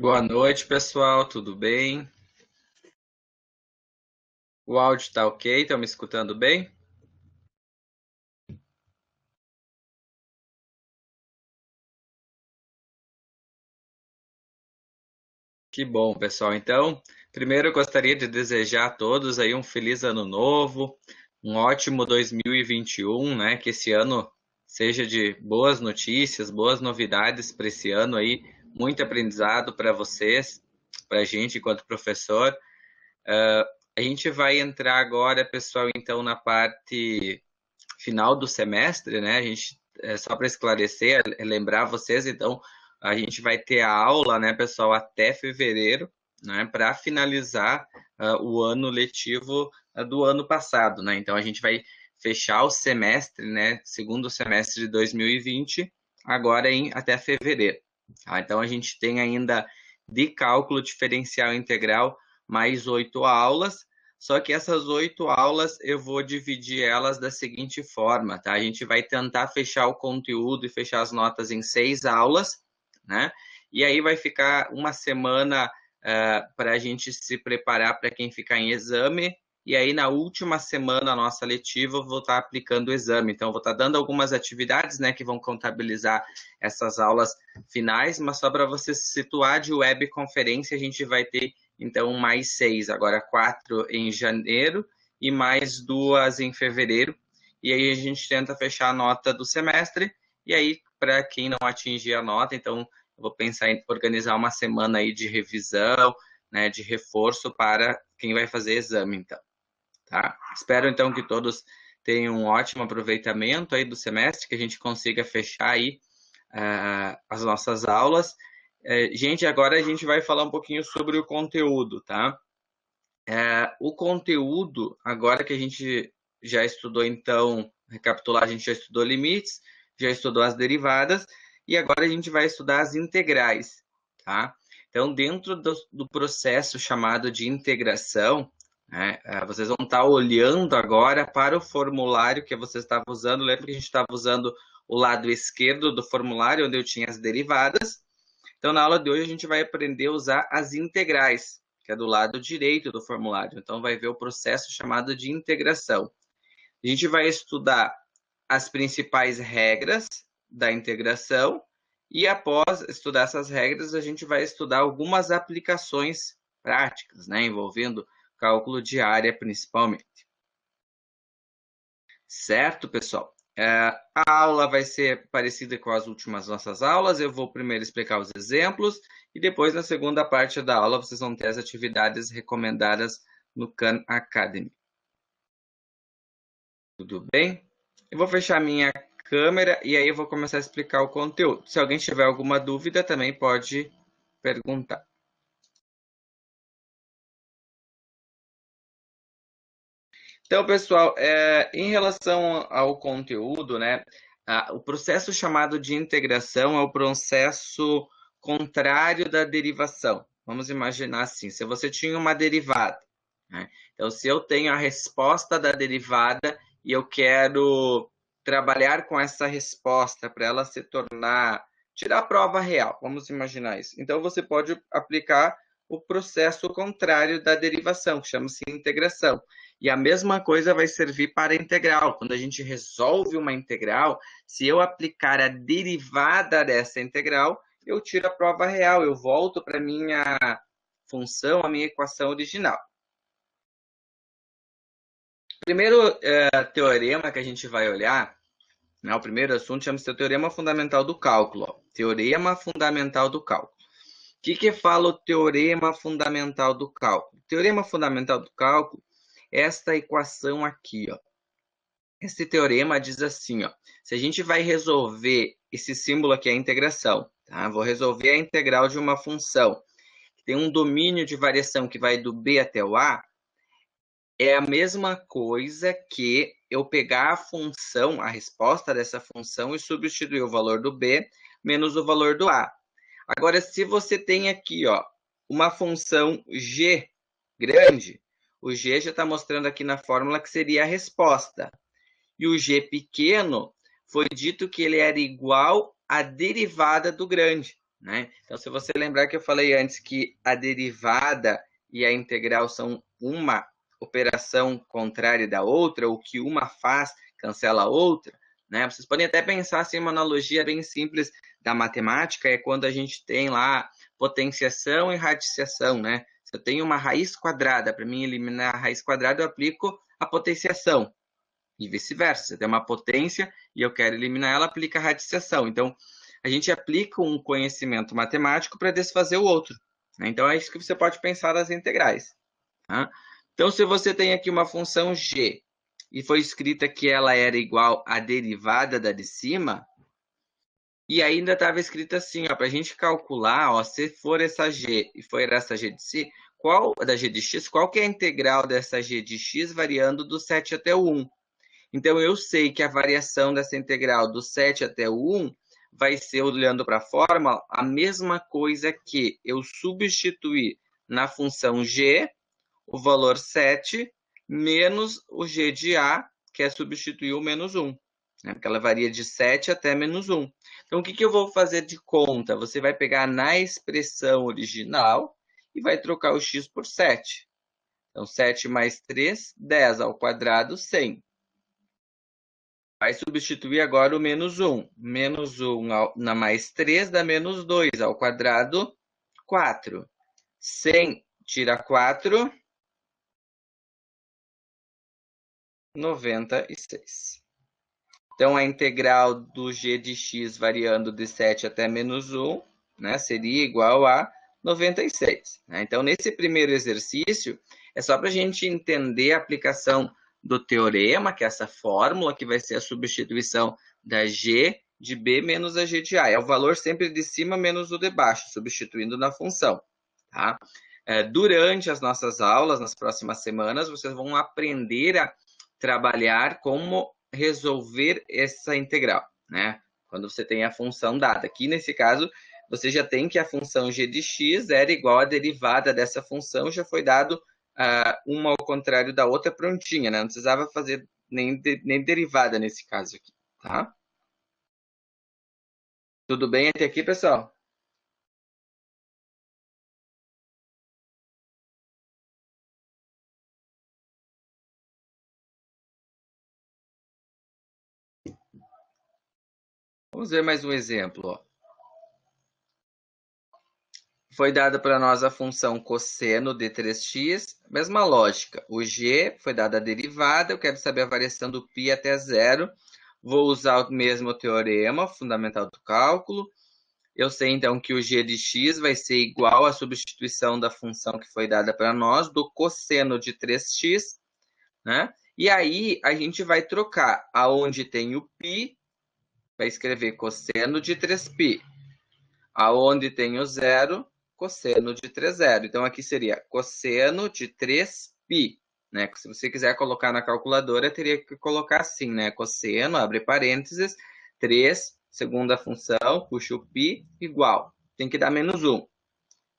Boa noite, pessoal, tudo bem? O áudio está ok? Estão me escutando bem? Que bom, pessoal. Então, primeiro eu gostaria de desejar a todos aí um feliz ano novo, um ótimo 2021, né? Que esse ano seja de boas notícias, boas novidades para esse ano aí, muito aprendizado para vocês, para a gente enquanto professor. A gente vai entrar agora, pessoal, então na parte final do semestre, né? A gente, só para esclarecer, lembrar vocês, então, a gente vai ter a aula, né, pessoal, até fevereiro, né, para finalizar o ano letivo do ano passado, né? Então, a gente vai fechar o semestre, né, segundo semestre de 2020, agora até fevereiro. Tá? Então, a gente tem ainda de cálculo diferencial integral mais 8 aulas, só que essas 8 aulas eu vou dividir elas da seguinte forma, tá? A gente vai tentar fechar o conteúdo e fechar as notas em 6 aulas, né? E aí vai ficar uma semana para a gente se preparar para quem ficar em exame. E aí na última semana nossa letiva eu vou estar aplicando o exame. Então eu vou estar dando algumas atividades, né, que vão contabilizar essas aulas finais, mas só para você se situar de webconferência a gente vai ter então mais 6, agora 4 em janeiro e mais 2 em fevereiro. E aí a gente tenta fechar a nota do semestre. E aí, para quem não atingir a nota, então eu vou pensar em organizar uma semana aí de revisão, né, de reforço para quem vai fazer exame, então. Tá? Espero então que todos tenham um ótimo aproveitamento aí do semestre, que a gente consiga fechar aí as nossas aulas. Gente, agora a gente vai falar um pouquinho sobre o conteúdo, tá? O conteúdo, agora que a gente já estudou, então, recapitular, a gente já estudou limites, já estudou as derivadas, e agora a gente vai estudar as integrais, tá? Então, dentro do processo chamado de integração, né, vocês vão estar olhando agora para o formulário que você estava usando. Lembra que a gente estava usando o lado esquerdo do formulário, onde eu tinha as derivadas? Então, na aula de hoje, a gente vai aprender a usar as integrais, que é do lado direito do formulário. Então, vai ver o processo chamado de integração. A gente vai estudar as principais regras da integração e, após estudar essas regras, a gente vai estudar algumas aplicações práticas, né, envolvendo cálculo de área principalmente. Certo, pessoal? A aula vai ser parecida com as últimas nossas aulas. Eu vou primeiro explicar os exemplos e depois, na segunda parte da aula, vocês vão ter as atividades recomendadas no Khan Academy. Tudo bem? Eu vou fechar minha câmera e aí eu vou começar a explicar o conteúdo. Se alguém tiver alguma dúvida, também pode perguntar. Então, pessoal, em relação ao conteúdo, né, o processo chamado de integração é o processo contrário da derivação. Vamos imaginar assim, se você tinha uma derivada, né? Então, se eu tenho a resposta da derivada e eu quero trabalhar com essa resposta para ela se tornar, tirar a prova real, vamos imaginar isso. Então, você pode aplicar o processo contrário da derivação, que chama-se integração. E a mesma coisa vai servir para a integral. Quando a gente resolve uma integral, se eu aplicar a derivada dessa integral, eu tiro a prova real, eu volto para a minha função, a minha equação original. O primeiro teorema que a gente vai olhar, né, o primeiro assunto chama-se Teorema Fundamental do Cálculo. Ó. Teorema Fundamental do Cálculo. O que fala o Teorema Fundamental do Cálculo? Teorema Fundamental do Cálculo é esta equação aqui, ó. Esse teorema diz assim, ó, se a gente vai resolver esse símbolo aqui, a integração, tá? Vou resolver a integral de uma função que tem um domínio de variação que vai do b até o a, é a mesma coisa que eu pegar a função, a resposta dessa função e substituir o valor do b menos o valor do a. Agora, se você tem aqui, ó, uma função g grande, o g já está mostrando aqui na fórmula que seria a resposta. E o g pequeno foi dito que ele era igual à derivada do grande. né? Então, se você lembrar que eu falei antes que a derivada e a integral são uma operação contrária da outra, o que uma faz cancela a outra, né? Vocês podem até pensar assim, uma analogia bem simples da matemática é quando a gente tem lá potenciação e radiciação, né? Se eu tenho uma raiz quadrada, para mim eliminar a raiz quadrada, eu aplico a potenciação. E vice-versa. Você tem uma potência e eu quero eliminar ela, aplica a radiciação. Então, a gente aplica um conhecimento matemático para desfazer o outro. Né? Então, é isso que você pode pensar das integrais. Tá? Então, se você tem aqui uma função g e foi escrita que ela era igual à derivada da de cima, e ainda estava escrito assim, para a gente calcular, ó, se for essa g e for essa g de c, da g de x, qual que é a integral dessa g de x variando do 7 até o 1? Então, eu sei que a variação dessa integral do 7 até o 1 vai ser, olhando para a fórmula, a mesma coisa que eu substituir na função g, o valor 7, menos o g de a, que é substituir o menos 1. Né? Porque ela varia de 7 até menos 1. Então, o que eu vou fazer de conta? Você vai pegar na expressão original e vai trocar o x por 7. Então, 7 mais 3, 10 ao quadrado, 100. Vai substituir agora o menos 1. Menos 1 na mais 3 dá menos 2 ao quadrado, 4. 100 tira 4, 96. Então, a integral do g de x variando de 7 até menos 1, né, seria igual a 96. Né? Então, nesse primeiro exercício, é só para a gente entender a aplicação do teorema, que é essa fórmula, que vai ser a substituição da g de b menos a g de a. É o valor sempre de cima menos o de baixo, substituindo na função. Tá? Durante as nossas aulas, nas próximas semanas, vocês vão aprender a trabalhar como resolver essa integral, né? Quando você tem a função dada. Aqui, nesse caso, você já tem que a função g de x era igual à derivada dessa função, já foi dado uma ao contrário da outra prontinha, né? Não precisava fazer nem derivada nesse caso aqui, tá? Tudo bem até aqui, pessoal? Vamos ver mais um exemplo, ó. Foi dada para nós a função cosseno de 3x, mesma lógica. O g foi dada a derivada, eu quero saber a variação do π até zero. Vou usar o mesmo teorema, fundamental do cálculo. Eu sei, então, que o g de x vai ser igual à substituição da função que foi dada para nós, do cosseno de 3x, né? E aí, a gente vai trocar. Aonde tem o π, vai escrever cosseno de 3π. Aonde tem o zero, cosseno de 3 zero. Então, aqui seria cosseno de 3π. Né? Se você quiser colocar na calculadora, teria que colocar assim, né? Cosseno, abre parênteses, 3, segunda função, puxa o π, igual. Tem que dar menos 1.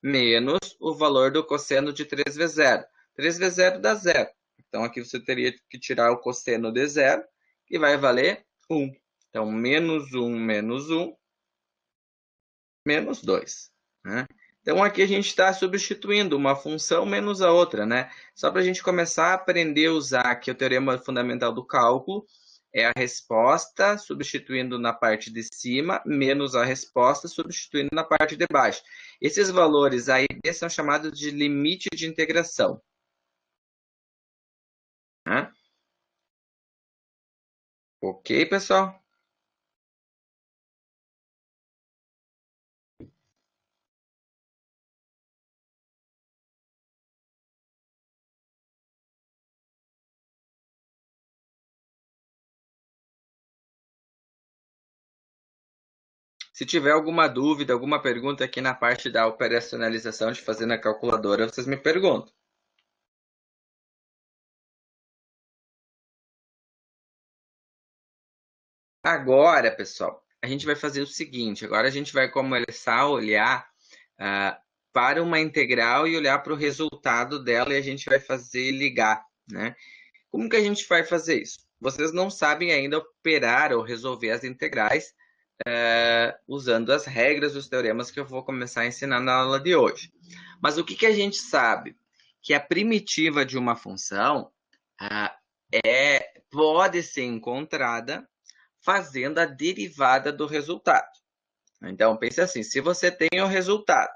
Menos o valor do cosseno de 3 vezes 0. 3 vezes 0 dá 0. Então, aqui você teria que tirar o cosseno de 0, que vai valer 1. Então, menos 1 menos 1, menos 2. Né? Então, aqui a gente está substituindo uma função menos a outra. Né? Só para a gente começar a aprender a usar aqui o teorema fundamental do cálculo, é a resposta substituindo na parte de cima, menos a resposta substituindo na parte de baixo. Esses valores A e B são chamados de limite de integração. Né? Ok, pessoal? Se tiver alguma dúvida, alguma pergunta aqui na parte da operacionalização de fazer na calculadora, vocês me perguntam. Agora, pessoal, a gente vai fazer o seguinte. Agora a gente vai começar a olhar para uma integral e olhar para o resultado dela e a gente vai fazer ligar, né? Como que a gente vai fazer isso? Vocês não sabem ainda operar ou resolver as integrais, usando as regras dos teoremas que eu vou começar a ensinar na aula de hoje. Mas o que, que a gente sabe? Que a primitiva de uma função pode ser encontrada fazendo a derivada do resultado. Então, pense assim, se você tem o resultado,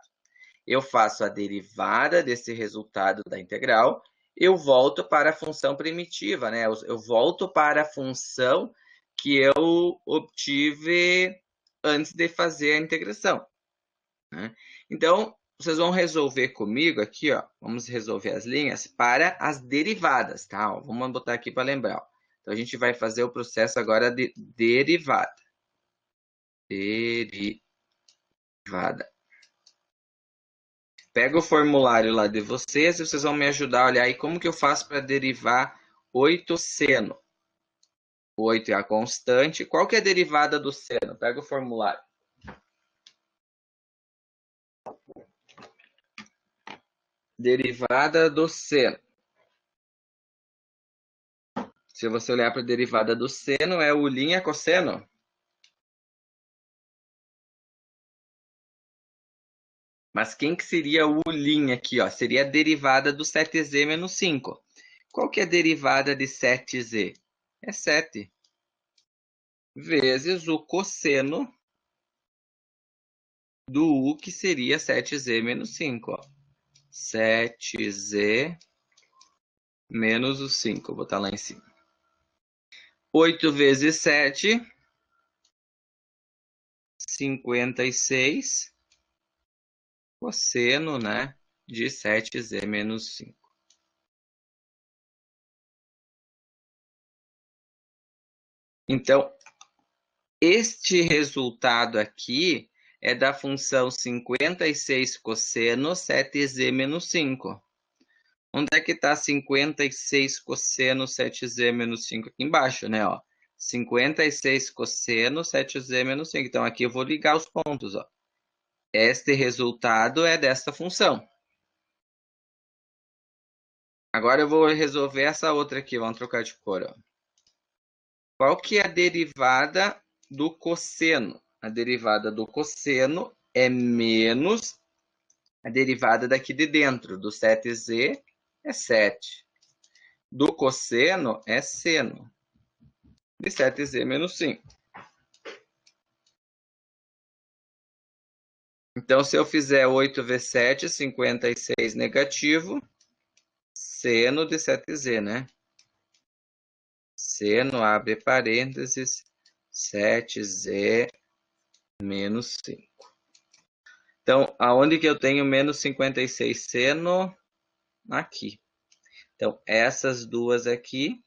eu faço a derivada desse resultado da integral, eu volto para a função primitiva, né? Eu volto para a função que eu obtive antes de fazer a integração, né? Então, vocês vão resolver comigo aqui, ó. Vamos resolver as linhas para as derivadas, tá? Ó, vamos botar aqui para lembrar. Ó. Então, a gente vai fazer o processo agora de derivada. Derivada. Pega o formulário lá de vocês e vocês vão me ajudar a olhar aí como que eu faço para derivar 8 seno. 8 é a constante. Qual que é a derivada do seno? Pega o formulário. Derivada do seno. Se você olhar para a derivada do seno, é o linha cosseno. Mas quem que seria o linha aqui? Ó? Seria a derivada do 7z menos 5. Qual que é a derivada de 7z? É 7 vezes o cosseno do u, que seria 7z menos 5. Ó. 7z menos o 5. Vou botar lá em cima. 8 vezes 7, 56. Cosseno, né, de 7z menos 5. Então, este resultado aqui é da função 56 cosseno 7z menos 5. Onde é que está 56 cosseno 7z menos 5? Aqui embaixo, né? Ó. 56 cosseno 7z menos 5. Então, aqui eu vou ligar os pontos. Ó. Este resultado é desta função. Agora eu vou resolver essa outra aqui. Vamos trocar de cor. Ó. Qual que é a derivada do cosseno? A derivada do cosseno é menos a derivada daqui de dentro. Do 7z é 7. Do cosseno é seno de 7z menos 5. Então, se eu fizer 8 vezes 7, 56 negativo, seno de 7z, né? Seno, abre parênteses, 7z menos 5. Então, aonde que eu tenho menos 56 seno? Aqui. Então, essas duas aqui,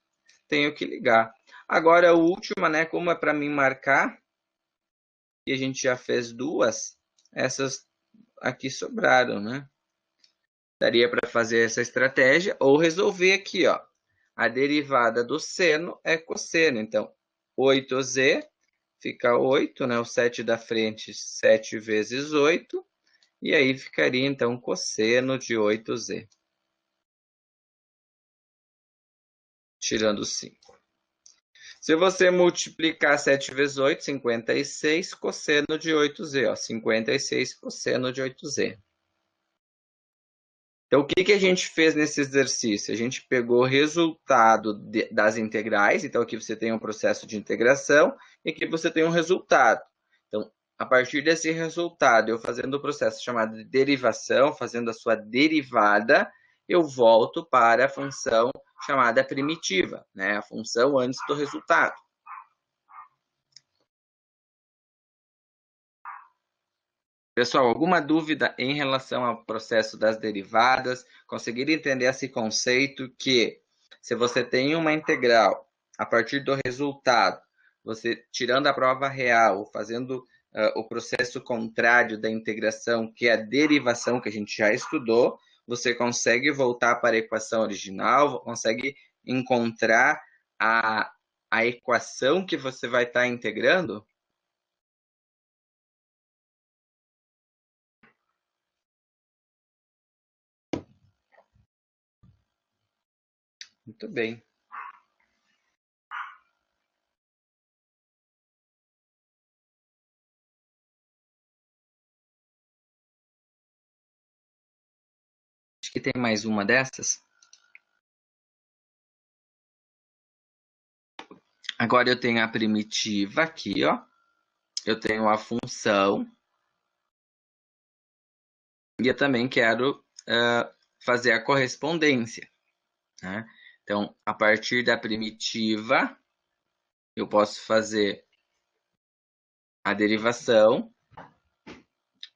tenho que ligar. Agora, a última, né? Como é para mim marcar, e a gente já fez duas, essas aqui sobraram, né? Daria para fazer essa estratégia ou resolver aqui, ó. A derivada do seno é cosseno. Então, 8z fica 8, né? O 7 da frente, 7 vezes 8. E aí ficaria, então, cosseno de 8z. Tirando 5. Se você multiplicar 7 vezes 8, 56, cosseno de 8z. Ó, 56 cosseno de 8z. Então, o que, que a gente fez nesse exercício? A gente pegou o resultado das integrais. Então, aqui você tem um processo de integração e aqui você tem um resultado. Então, a partir desse resultado, eu fazendo o processo chamado de derivação, fazendo a sua derivada, eu volto para a função chamada primitiva, né? A função antes do resultado. Pessoal, alguma dúvida em relação ao processo das derivadas? Conseguiram entender esse conceito que se você tem uma integral a partir do resultado, você tirando a prova real, fazendo o processo contrário da integração, que é a derivação que a gente já estudou, você consegue voltar para a equação original, consegue encontrar a equação que você vai estar integrando? Muito bem. Acho que tem mais uma dessas. Agora eu tenho a primitiva aqui, ó. Eu tenho a função. E eu também quero fazer a correspondência, né? Então, a partir da primitiva, eu posso fazer a derivação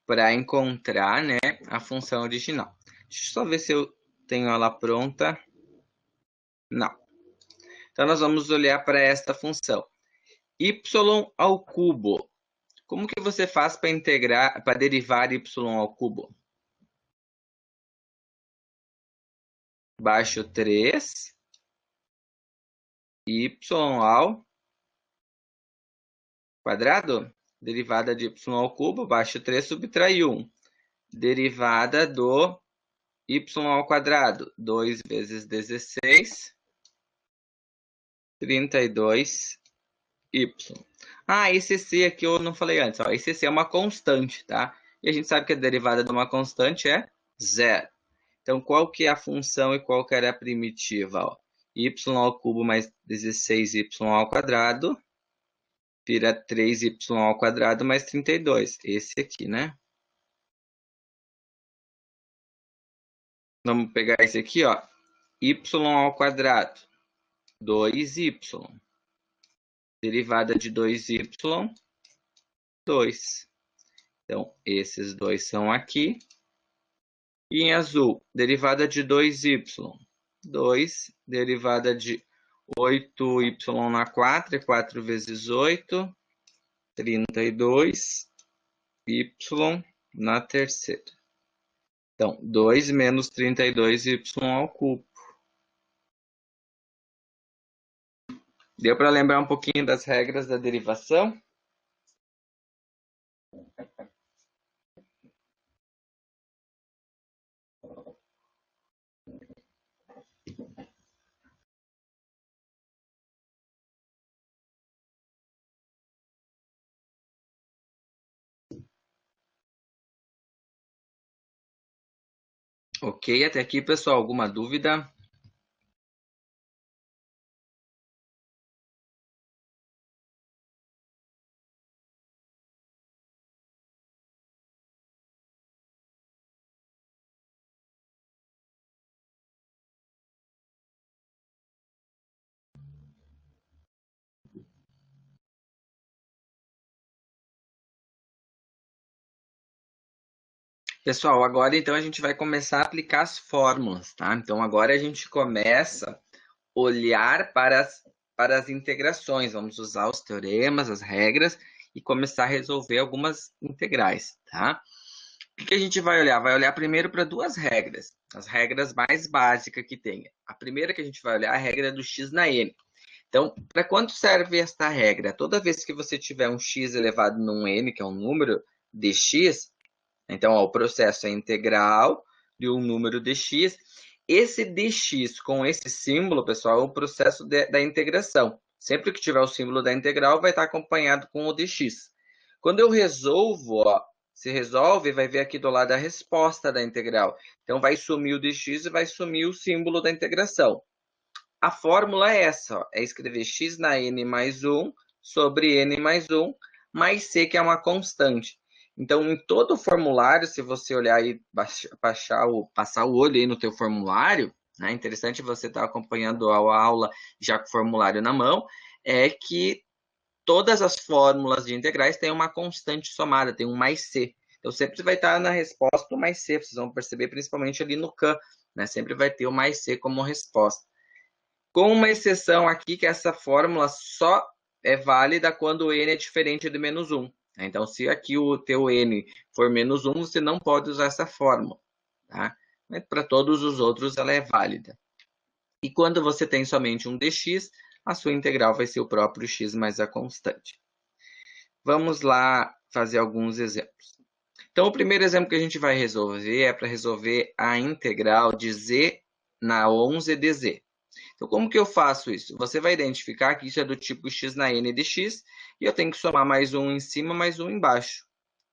para encontrar, né, a função original. Deixa eu só ver se eu tenho ela pronta. Não. Então, nós vamos olhar para esta função. Y ao cubo. Como que você faz para integrar, para derivar y ao cubo? Baixo 3, y ao quadrado. Derivada de y ao cubo, baixo 3, subtrai 1. Derivada do y ao quadrado. 2 vezes 16, 32y. Esse C aqui eu não falei antes. Ó. Esse C é uma constante, tá? E a gente sabe que a derivada de uma constante é zero. Então, qual que é a função e qual que era a primitiva? Ó? Y ao cubo mais 16y ao quadrado vira 3y ao quadrado mais 32. Esse aqui, né? Vamos pegar esse aqui, ó. Y ao quadrado, 2y. Derivada de 2y, 2. Então, esses dois são aqui. E em azul, derivada de 2y, 2. Derivada de 8y na 4, 4 vezes 8, 32y na terceira. Então, 2 menos 32y ao cubo. Deu para lembrar um pouquinho das regras da derivação? Ok, até aqui, pessoal, alguma dúvida? Pessoal, agora então a gente vai começar a aplicar as fórmulas, tá? Então agora a gente começa a olhar para as integrações. Vamos usar os teoremas, as regras e começar a resolver algumas integrais, tá? O que a gente vai olhar? Vai olhar primeiro para duas regras, as regras mais básicas que tem. A primeira que a gente vai olhar é a regra do x na n. Então, para quanto serve esta regra? Toda vez que você tiver um x elevado num n, que é um número dx, então, ó, o processo é integral de um número dx. Esse dx com esse símbolo, pessoal, é o processo da integração. Sempre que tiver o símbolo da integral, vai estar acompanhado com o dx. Quando eu resolvo, ó, se resolve, vai ver aqui do lado a resposta da integral. Então, vai sumir o dx e vai sumir o símbolo da integração. A fórmula é essa, ó, é escrever x na n mais 1 sobre n mais 1, mais c, que é uma constante. Então, em todo o formulário, se você olhar e passar o olho aí no teu formulário, né, interessante você estar acompanhando a aula já com o formulário na mão, é que todas as fórmulas de integrais têm uma constante somada, tem um mais c. Então, sempre vai estar na resposta o mais c, vocês vão perceber principalmente ali no CAN, né, sempre vai ter o mais c como resposta. Com uma exceção aqui, que essa fórmula só é válida quando o n é diferente de menos 1. Então, se aqui o teu n for menos 1, você não pode usar essa fórmula, tá? Mas para todos os outros ela é válida. E quando você tem somente um dx, a sua integral vai ser o próprio x mais a constante. Vamos lá fazer alguns exemplos. Então, o primeiro exemplo que a gente vai resolver é para resolver a integral de z na 11 dz. Então, como que eu faço isso? Você vai identificar que isso é do tipo x na n de x, e eu tenho que somar mais um em cima, mais um embaixo,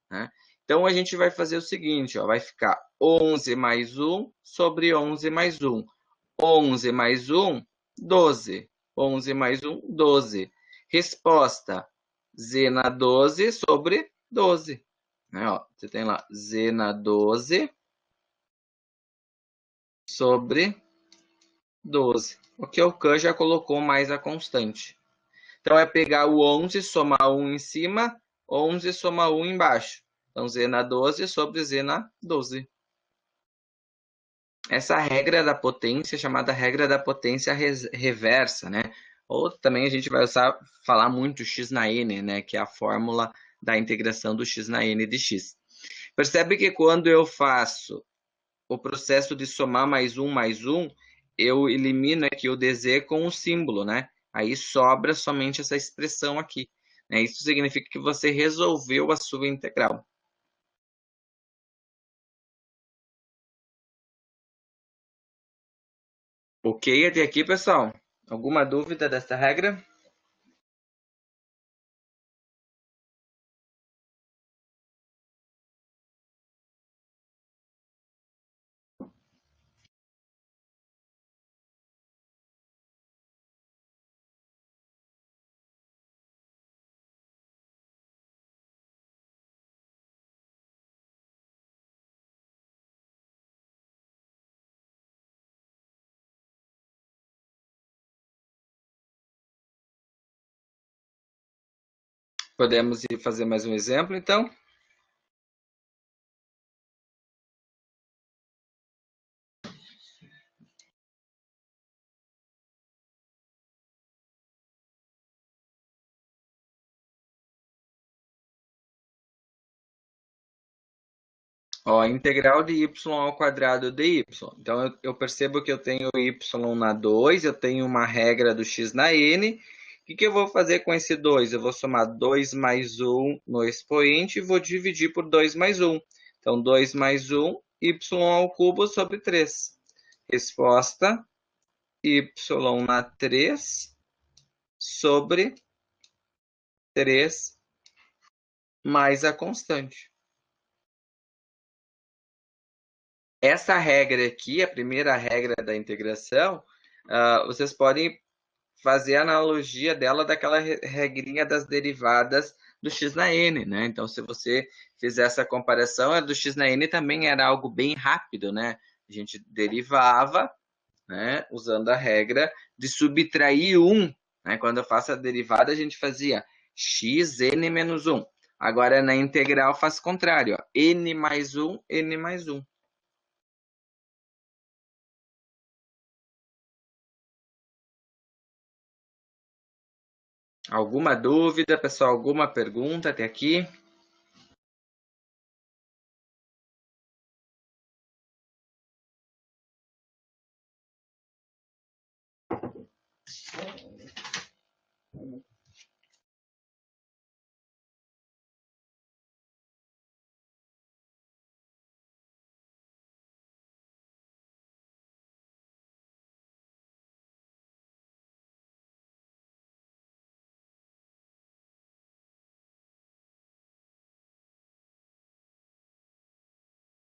né? Então, a gente vai fazer o seguinte, ó, vai ficar 11 mais 1 sobre 11 mais 1. 11 mais 1, 12. 11 mais 1, 12. Resposta, z na 12 sobre 12. Né, ó, você tem lá z na 12 sobre 12. O que o Khan já colocou mais a constante. Então, é pegar o 11, somar 1 em cima, 11 somar 1 embaixo. Então, z na 12 sobre z na 12. Essa regra da potência é chamada regra da potência reversa, né? Ou também a gente vai falar muito x na n, né? Que é a fórmula da integração do x na n de x. Percebe que quando eu faço o processo de somar mais um, eu elimino aqui o dz com o símbolo, né? Aí sobra somente essa expressão aqui. Né? Isso significa que você resolveu a sua integral. Ok até aqui, pessoal? Alguma dúvida dessa regra? Podemos ir fazer mais um exemplo, então? Ó, integral de y ao quadrado de y. Então, eu percebo que eu tenho y na 2, eu tenho uma regra do x na n. O que eu vou fazer com esse 2? Eu vou somar 2 mais 1 no expoente e vou dividir por 2 mais 1. Então, 2 mais 1, y ao cubo sobre 3. Resposta, y na 3 sobre 3 mais a constante. Essa regra aqui, a primeira regra da integração, vocês podem fazer a analogia dela daquela regrinha das derivadas do x na n, né? Então, se você fizer essa comparação, a do x na n também era algo bem rápido, né? A gente derivava, né, usando a regra de subtrair 1. Né? Quando eu faço a derivada, a gente fazia xn menos 1. Agora, na integral, faz o contrário. Ó. N mais 1, n mais 1. Alguma dúvida, pessoal? Alguma pergunta até aqui?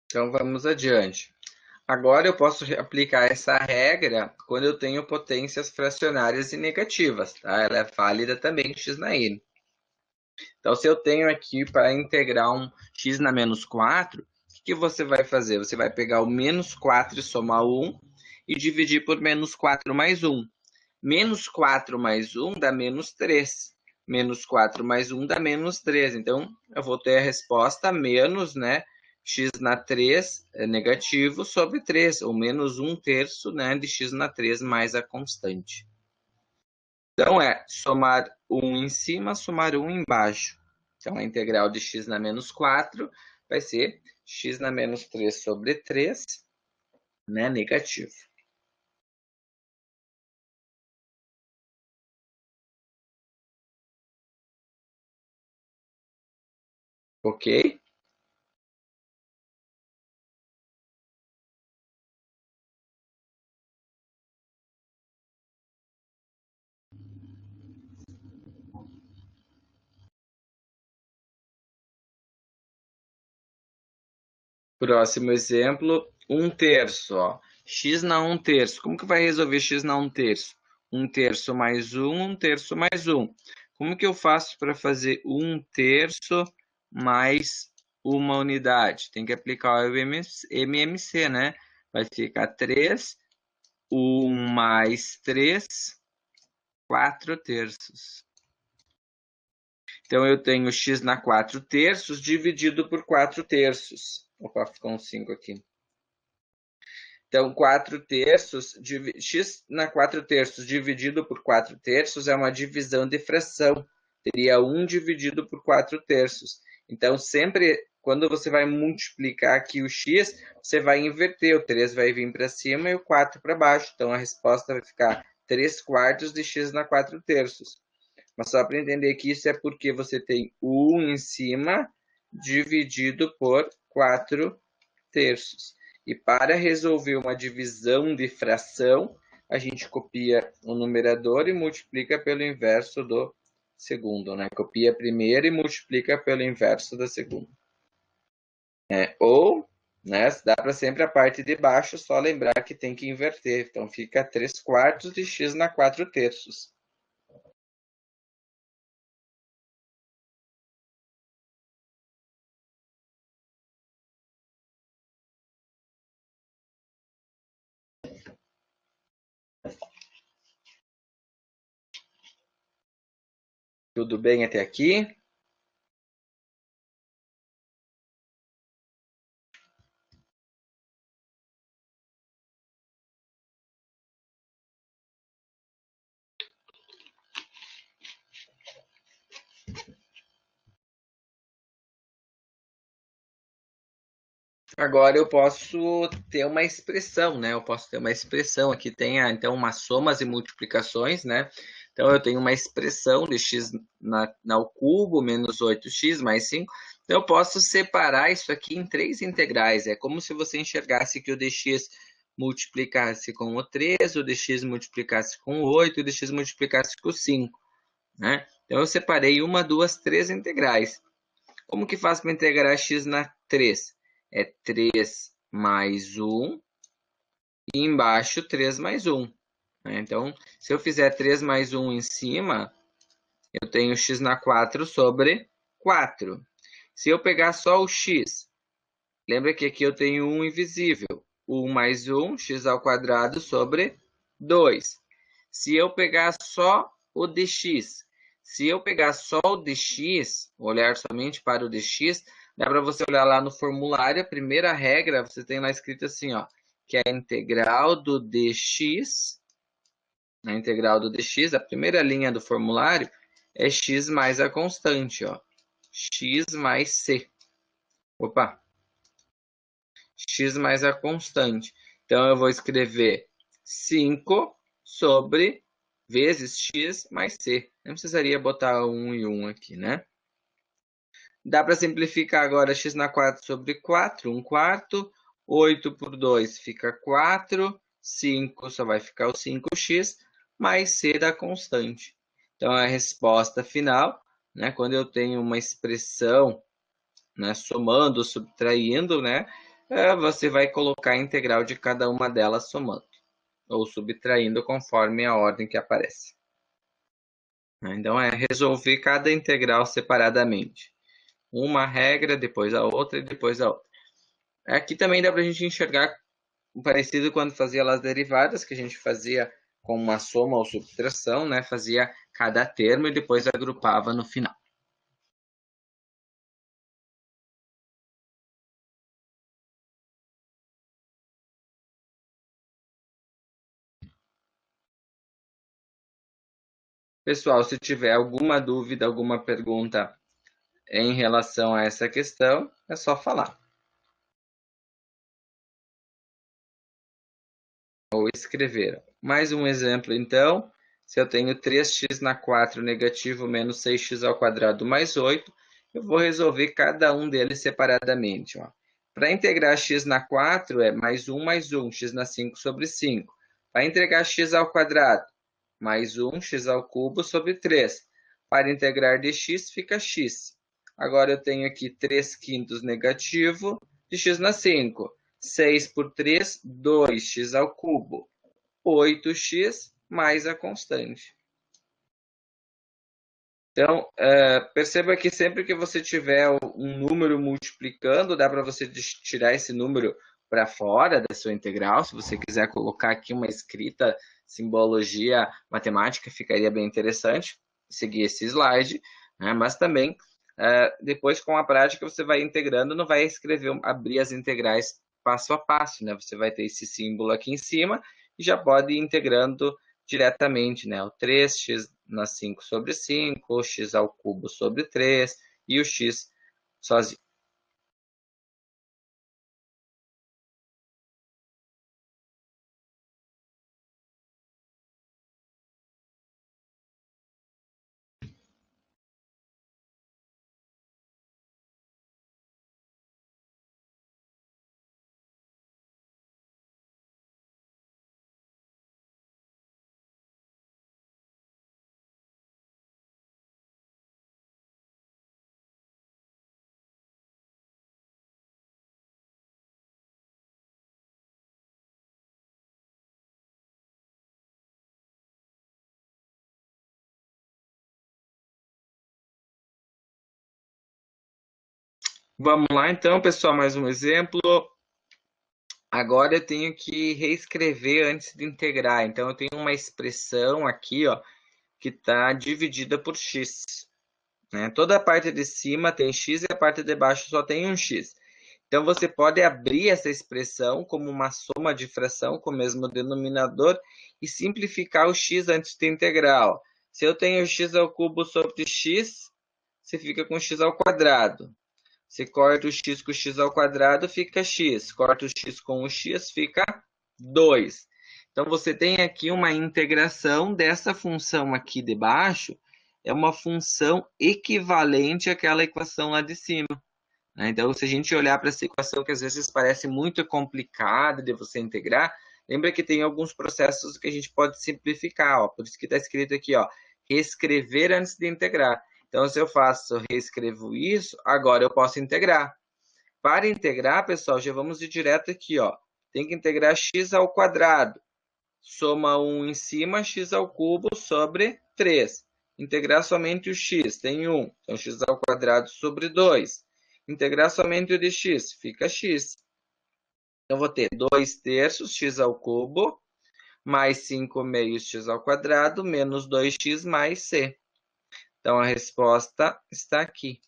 Então, vamos adiante. Agora, eu posso aplicar essa regra quando eu tenho potências fracionárias e negativas. Tá? Ela é válida também em x na n. Então, se eu tenho aqui para integrar um x na menos 4, o que você vai fazer? Você vai pegar o menos 4 e somar 1 e dividir por menos 4 mais 1. Menos 4 mais 1 dá menos 3. Menos 4 mais 1 dá menos 3. Então, eu vou ter a resposta menos, né? X na 3 é negativo sobre 3, ou menos 1/3, né, de x na 3 mais a constante. Então, é somar 1 em cima, somar 1 embaixo. Então, a integral de x na menos 4 vai ser x na menos 3 sobre 3, né, negativo. Ok? Próximo exemplo, 1/3, ó. X na 1/3. Como que vai resolver x na 1/3? 1/3 mais 1, 1/3 mais 1. Como que eu faço para fazer 1/3 mais uma unidade? Tem que aplicar o MMC, né? Vai ficar 3, 1 mais 3, 4/3. Então, eu tenho x na 4/3 dividido por 4/3. Opa, ficou um 5 aqui. Então, 4/3, x na 4/3 dividido por 4/3 é uma divisão de fração. Teria 1 dividido por 4/3. Então, sempre, quando você vai multiplicar aqui o x, você vai inverter. O 3 vai vir para cima e o 4 para baixo. Então, a resposta vai ficar 3/4 de x na 4/3. Mas só para entender que isso é porque você tem 1 em cima dividido por 4/3. E para resolver uma divisão de fração, a gente copia o numerador e multiplica pelo inverso do segundo, né? Copia a primeira e multiplica pelo inverso da segunda. Ou, né, dá para sempre a parte de baixo, só lembrar que tem que inverter. Então, fica 3/4 de x na 4/3. Tudo bem até aqui? Agora eu posso ter uma expressão, né? Eu posso ter uma expressão aqui, tem então umas somas e multiplicações, né? Então eu tenho uma expressão de x ao cubo menos 8x mais 5. Então eu posso separar isso aqui em 3 integrais. É como se você enxergasse que o dx multiplicasse com o 3, o dx multiplicasse com o 8, o dx multiplicasse com o 5, né? Então eu separei 1, 2, 3 integrais. Como que faz para integrar x na 3? É 3 mais 1 e embaixo 3 mais 1. Então, se eu fizer 3 mais 1 em cima, eu tenho x na 4 sobre 4. Se eu pegar só o x, lembra que aqui eu tenho 1 invisível. 1 mais 1, x ao quadrado sobre 2. Se eu pegar só o dx, se eu pegar só o dx, olhar somente para o dx, dá para você olhar lá no formulário, a primeira regra, você tem lá escrito assim, ó, que é a integral do dx, a integral do dx, a primeira linha do formulário é x mais a constante, ó, x mais c. Opa! X mais a constante. Então, eu vou escrever 5 sobre vezes x mais c. Não precisaria botar 1 e 1 aqui, né? Dá para simplificar agora x na 4 sobre 4, 1 quarto. 8 por 2 fica 4. 5 só vai ficar o 5x mais c da constante. Então, a resposta final, né, quando eu tenho uma expressão, né, somando, subtraindo, né, você vai colocar a integral de cada uma delas somando, ou subtraindo conforme a ordem que aparece. Então, é resolver cada integral separadamente. Uma regra, depois a outra e depois a outra. Aqui também dá para a gente enxergar parecido quando fazia as derivadas, que a gente fazia com uma soma ou subtração, né? Fazia cada termo e depois agrupava no final. Pessoal, se tiver alguma dúvida, alguma pergunta em relação a essa questão, é só falar. Ou escrever. Mais um exemplo, então. Se eu tenho 3x na 4 negativo menos 6x ao quadrado mais 8, eu vou resolver cada um deles separadamente. Para integrar x na 4 é mais 1, x na 5 sobre 5. Para integrar x ao quadrado, mais 1, x ao cubo sobre 3. Para integrar dx, fica x. Agora eu tenho aqui 3 quintos negativo de x na 5. 6 por 3, 2x ao cubo. 8x mais a constante. Então, perceba que sempre que você tiver um número multiplicando, dá para você tirar esse número para fora da sua integral. Se você quiser colocar aqui uma escrita, simbologia matemática, ficaria bem interessante seguir esse slide, né? Mas também, depois com a prática, você vai integrando, não vai abrir as integrais passo a passo, né? Você vai ter esse símbolo aqui em cima e já pode ir integrando diretamente, né? O 3x na 5 sobre 5, o x ao cubo sobre 3 e o x sozinho. Vamos lá então, pessoal, mais um exemplo. Agora eu tenho que reescrever antes de integrar. Então eu tenho uma expressão aqui, ó, que está dividida por x, né? Toda a parte de cima tem x e a parte de baixo só tem um x. Então você pode abrir essa expressão como uma soma de fração com o mesmo denominador e simplificar o x antes de integral. Se eu tenho x ao cubo sobre x, você fica com x ao quadrado. Se corta o x com o x ao quadrado, fica x. Corta o x com o x, fica 2. Então, você tem aqui uma integração dessa função aqui de baixo, é uma função equivalente àquela equação lá de cima. Então, se a gente olhar para essa equação que às vezes parece muito complicada de você integrar, lembra que tem alguns processos que a gente pode simplificar. Ó. Por isso que está escrito aqui, ó, reescrever antes de integrar. Então, se eu reescrevo isso, agora eu posso integrar. Para integrar, pessoal, já vamos ir direto aqui, ó. Tem que integrar x ao quadrado. Soma 1 em cima, x ao cubo sobre 3. Integrar somente o x, tem 1. Então, x ao quadrado sobre 2. Integrar somente o de x, fica x. Então, vou ter 2 terços, x ao cubo, mais 5 meios, x ao quadrado, menos 2x mais c. Então, a resposta está aqui.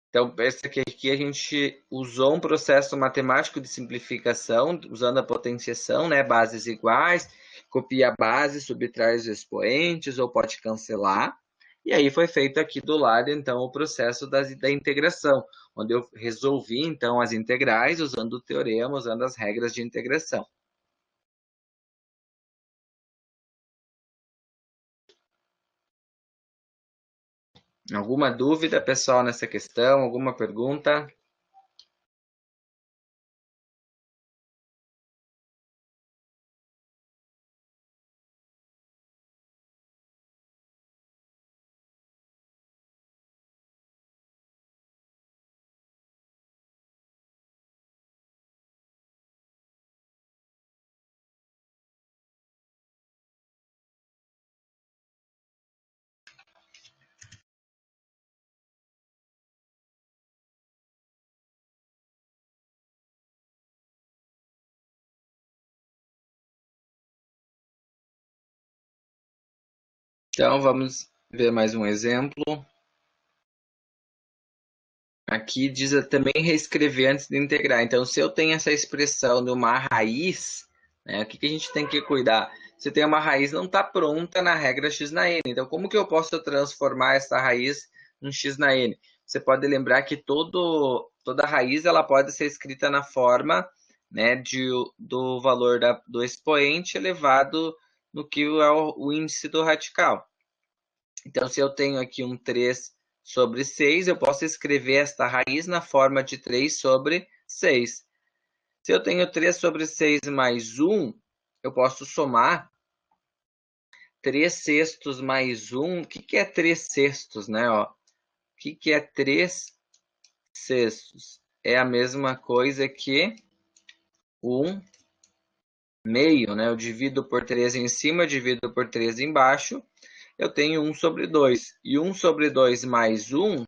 Então, essa aqui a gente usou um processo matemático de simplificação, usando a potenciação, né, bases iguais, copia a base, subtrai os expoentes, ou pode cancelar. E aí foi feito aqui do lado, então, o processo da integração, onde eu resolvi, então, as integrais usando o teorema, usando as regras de integração. Alguma dúvida, pessoal, nessa questão? Alguma pergunta? Então, vamos ver mais um exemplo. Aqui diz também reescrever antes de integrar. Então, se eu tenho essa expressão de uma raiz, né, o que a gente tem que cuidar? Se tem uma raiz, não está pronta na regra x na n. Então, como que eu posso transformar essa raiz em x na n? Você pode lembrar que toda raiz ela pode ser escrita na forma, né, do valor do expoente elevado no que é o índice do radical. Então, se eu tenho aqui um 3 sobre 6, eu posso escrever esta raiz na forma de 3 sobre 6. Se eu tenho 3 sobre 6 mais 1, eu posso somar 3 sextos mais 1. O que é 3 sextos, né? Ó, o que é 3 sextos? é a mesma coisa que 1 meio, né? Eu divido por 3 em cima, divido por 3 embaixo, eu tenho 1 sobre 2. E 1 sobre 2 mais 1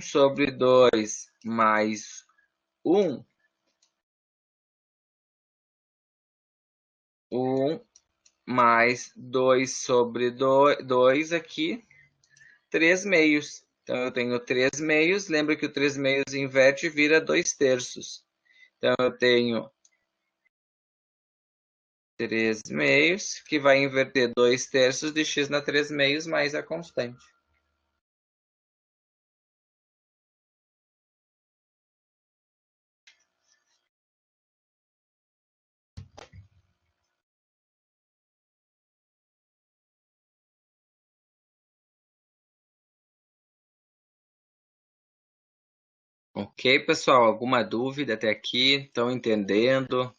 sobre 2 mais 1, 1 mais 2 sobre 2 aqui, 3 meios. Então, eu tenho 3 meios. Lembra que o 3 meios inverte e vira 2 terços. Então, eu tenho 3 meios, que vai inverter 2 terços de x na 3 meios mais a constante. Ok, pessoal? Alguma dúvida até aqui? Estão entendendo?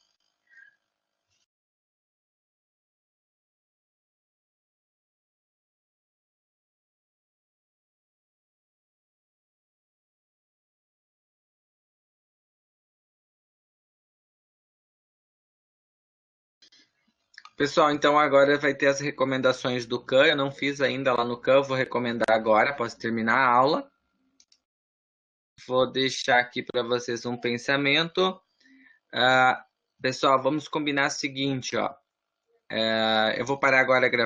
Pessoal, então agora vai ter as recomendações do Khan. Eu não fiz ainda lá no Khan, vou recomendar agora, após terminar a aula. Vou deixar aqui para vocês um pensamento. Pessoal, vamos combinar o seguinte, ó. Eu vou parar agora a gravação.